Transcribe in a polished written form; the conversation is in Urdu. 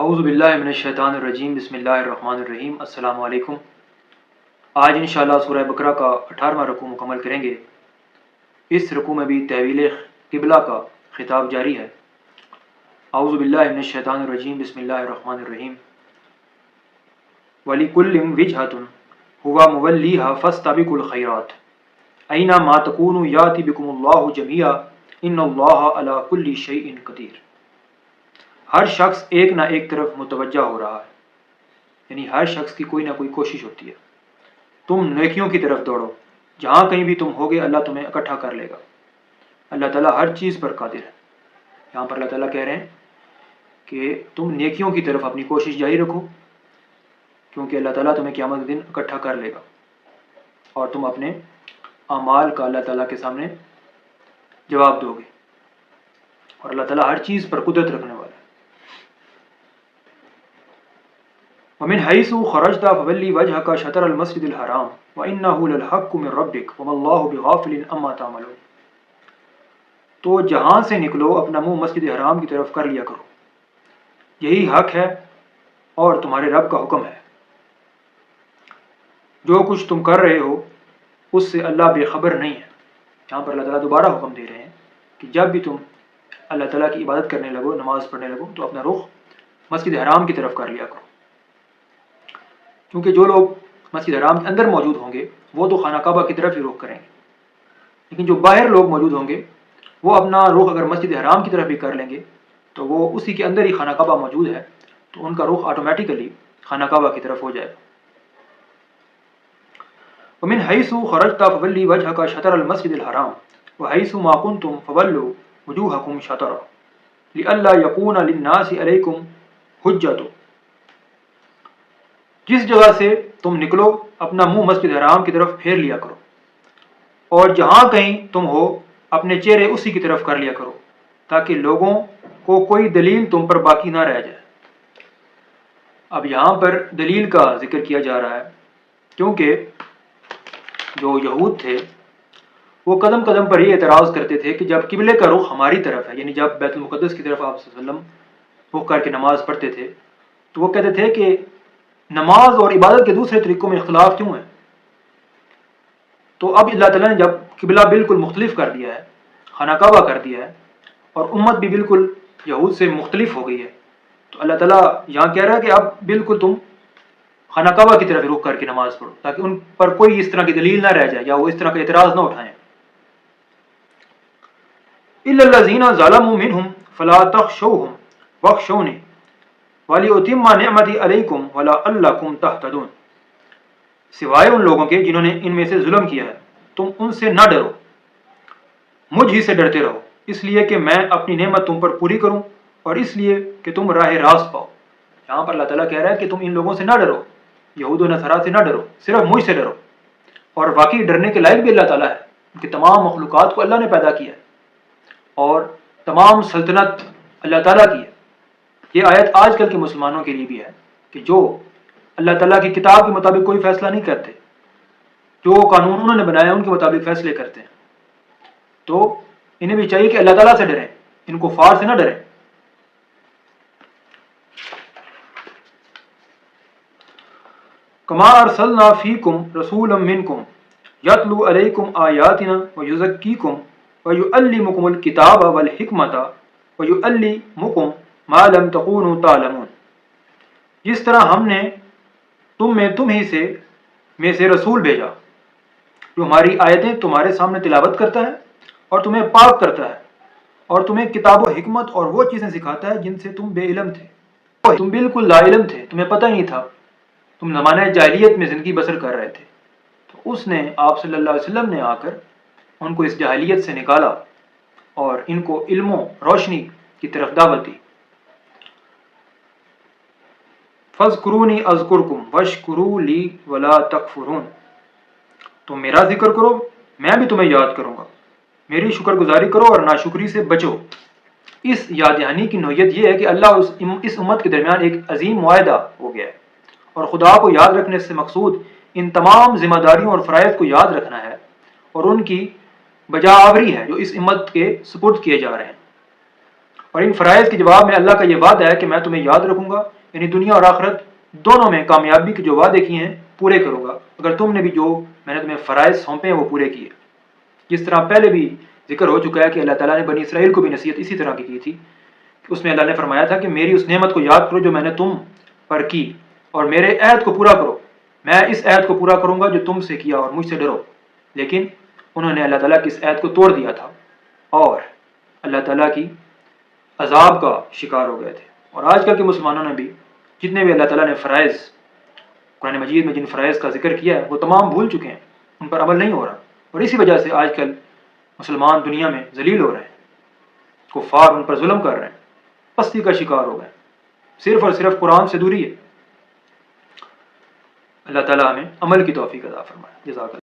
اعوذ باللہ من الشیطان الرجیم بسم اللہ الرحمن الرحیم السلام علیکم۔ آج انشاءاللہ سورہ بقرہ کا 18واں رکوع مکمل کریں گے۔ اس رکوع میں بھی تحویل قبلہ کا خطاب جاری ہے۔ اعوذ باللہ من الشیطان الرجیم بسم اللہ الرحمن الرحیم وَلِكُلٍّ وِجْهَةٌ هُوَ مُوَلِّيهَا فَاسْتَبِقُوا الْخَيْرَاتِ أَيْنَمَا تَكُونُوا يَأْتِ بِكُمُ اللَّهُ جَمِيعًا إِنَّ اللَّهَ عَلَى كُلِّ شَيْءٍ قَدِيرٌ۔ ہر شخص ایک نہ ایک طرف متوجہ ہو رہا ہے، یعنی ہر شخص کی کوئی نہ کوئی کوشش ہوتی ہے۔ تم نیکیوں کی طرف دوڑو، جہاں کہیں بھی تم ہوگے اللہ تمہیں اکٹھا کر لے گا۔ اللہ تعالیٰ ہر چیز پر قادر ہے۔ یہاں پر اللہ تعالیٰ کہہ رہے ہیں کہ تم نیکیوں کی طرف اپنی کوشش جاری رکھو، کیونکہ اللہ تعالیٰ تمہیں قیامت کے دن اکٹھا کر لے گا اور تم اپنے اعمال کا اللہ تعالیٰ کے سامنے جواب دو گے، اور اللہ تعالیٰ ہر چیز پر قدرت رکھنے والا ہے۔ ومن حيث خرجت فولي وجهك شطر المسجد الحرام وانه للحق من ربك وما الله بغافل عما تعملون۔ تو جہاں سے نکلو اپنا منہ مسجد حرام کی طرف کر لیا کرو، یہی حق ہے اور تمہارے رب کا حکم ہے۔ جو کچھ تم کر رہے ہو اس سے اللہ بے خبر نہیں ہے۔ یہاں پر اللہ تعالیٰ دوبارہ حکم دے رہے ہیں کہ جب بھی تم اللہ تعالیٰ کی عبادت کرنے لگو، نماز پڑھنے لگو، تو اپنا رخ مسجد حرام کی طرف کر لیا کرو، کیونکہ جو لوگ مسجد حرام کے اندر موجود ہوں گے وہ تو خانہ کعبہ کی طرف ہی رخ کریں گے، لیکن جو باہر لوگ موجود ہوں گے وہ اپنا رخ اگر مسجد حرام کی طرف بھی کر لیں گے تو وہ اسی کے اندر ہی خانہ کعبہ موجود ہے، تو ان کا رخ آٹومیٹیکلی خانہ کعبہ کی طرف ہو جائے گا۔ ومن حيث خرجت فولي وجهك شطر المسجد الحرام وحيث ما كنتم فولوا وجوهكم شطره لئلا يكون للناس عليكم حجة۔ جس جگہ سے تم نکلو اپنا منہ مسجد حرام کی طرف پھیر لیا کرو، اور جہاں کہیں تم ہو اپنے چہرے اسی کی طرف کر لیا کرو، تاکہ لوگوں کو کوئی دلیل تم پر باقی نہ رہ جائے۔ اب یہاں پر دلیل کا ذکر کیا جا رہا ہے، کیونکہ جو یہود تھے وہ قدم قدم پر یہ اعتراض کرتے تھے کہ جب قبلے کا رخ ہماری طرف ہے، یعنی جب بیت المقدس کی طرف آپ صلی اللہ علیہ وسلم رخ کر کے نماز پڑھتے تھے تو وہ کہتے تھے کہ نماز اور عبادت کے دوسرے طریقوں میں اختلاف کیوں ہے؟ تو اب اللہ تعالیٰ نے جب قبلہ بالکل مختلف کر دیا ہے، خانہ کعبہ کر دیا ہے، اور امت بھی بالکل یہود سے مختلف ہو گئی ہے، تو اللہ تعالیٰ یہاں کہہ رہا ہے کہ اب بالکل تم خانہ کعبہ کی طرف رخ کر کے نماز پڑھو، تاکہ ان پر کوئی اس طرح کی دلیل نہ رہ جائے یا وہ اس طرح کا اعتراض نہ اٹھائیں۔ إِلَّا الَّذِينَ ظَلَمُوا مِنْهُمْ فَلَا تَخْشَوْهُمْ وَاخْشَوْنِي وَلِأُتِمَّ نِعْمَتِي عَلَيْكُمْ وَلَعَلَّكُمْ تَهْتَدُونَ، سوائے ان لوگوں کے جنہوں نے ان میں سے ظلم کیا ہے، تم ان سے نہ ڈرو، مجھ ہی سے ڈرتے رہو، اس لیے کہ میں اپنی نعمت تم پر پوری کروں اور اس لیے کہ تم راہ راست پاؤ۔ یہاں پر اللہ تعالیٰ کہہ رہا ہے کہ تم ان لوگوں سے نہ ڈرو، یہود و نصارا سے نہ ڈرو، صرف مجھ سے ڈرو۔ اور واقعی ڈرنے کے لائق بھی اللہ تعالیٰ ہے، کہ تمام مخلوقات کو اللہ نے پیدا کیا ہے اور تمام سلطنت اللہ تعالیٰ کی ہے۔ یہ آیت آج کل کے مسلمانوں کے لیے بھی ہے کہ جو اللہ تعالیٰ کی کتاب کے مطابق کوئی فیصلہ نہیں کرتے، جو قانون انہوں نے بنایا ان کے مطابق فیصلے کرتے ہیں، تو انہیں بھی چاہیے کہ اللہ تعالیٰ سے ڈریں، ان کو کفار سے نہ ڈریں۔ کما ارسلنا فیکم رسولا منکم یتلو علیکم آیاتنا ویزکیکم ویعلمکم الکتاب والحکمت ویعلمکم ما لم تکونوا تعلمون۔ جس طرح ہم نے تم ہی سے رسول بھیجا جو ہماری آیتیں تمہارے سامنے تلاوت کرتا ہے اور تمہیں پاک کرتا ہے اور تمہیں کتاب و حکمت اور وہ چیزیں سکھاتا ہے جن سے تم بے علم تھے، تم بالکل لا علم تھے، تمہیں پتہ ہی نہیں تھا، تم زمانہ جاہلیت میں زندگی بسر کر رہے تھے۔ تو اس نے آپ صلی اللہ علیہ وسلم نے آ کر ان کو اس جاہلیت سے نکالا اور ان کو علم و روشنی کی طرف دعوت دی۔ فَاذْكُرُونِي أَذْكُرْكُمْ وَاشْكُرُوا لِي وَلَا تَكْفُرُونَ، تم میرا ذکر کرو میں بھی تمہیں یاد کروں گا، میری شکر گزاری کرو اور ناشکری سے بچو۔ اس یاد دہانی کی نوعیت یہ ہے کہ اللہ اور اس امت کے درمیان ایک عظیم معاہدہ ہو گیا ہے، اور خدا کو یاد رکھنے سے مقصود ان تمام ذمہ داریوں اور فرائض کو یاد رکھنا ہے اور ان کی بجا آوری ہے جو اس امت کے سپرد کیے جا رہے ہیں۔ اور ان فرائض کے جواب میں اللہ کا یہ وعدہ ہے کہ میں تمہیں یاد رکھوں گا، یعنی دنیا اور آخرت دونوں میں کامیابی کے جو وعدے کیے ہیں پورے کروں گا، اگر تم نے بھی جو میں نے تمہیں فرائض سونپے ہیں وہ پورے کیے۔ جس طرح پہلے بھی ذکر ہو چکا ہے کہ اللہ تعالیٰ نے بنی اسرائیل کو بھی نصیحت اسی طرح کی تھی، اس میں اللہ نے فرمایا تھا کہ میری اس نعمت کو یاد کرو جو میں نے تم پر کی، اور میرے عہد کو پورا کرو، میں اس عہد کو پورا کروں گا جو تم سے کیا، اور مجھ سے ڈرو۔ لیکن انہوں نے اللہ تعالیٰ کی اس عہد کو توڑ دیا تھا اور اللہ تعالیٰ کی عذاب کا شکار ہو گئے تھے۔ اور آج کل کے مسلمانوں نے بھی جتنے بھی اللہ تعالیٰ نے فرائض قرآن مجید میں جن فرائض کا ذکر کیا ہے وہ تمام بھول چکے ہیں، ان پر عمل نہیں ہو رہا، اور اسی وجہ سے آج کل مسلمان دنیا میں ذلیل ہو رہے ہیں، کفار ان پر ظلم کر رہے ہیں، پستی کا شکار ہو گئے، صرف اور صرف قرآن سے دوری ہے۔ اللہ تعالیٰ ہمیں عمل کی توفیق عطا فرمائے۔ جزاک اللہ۔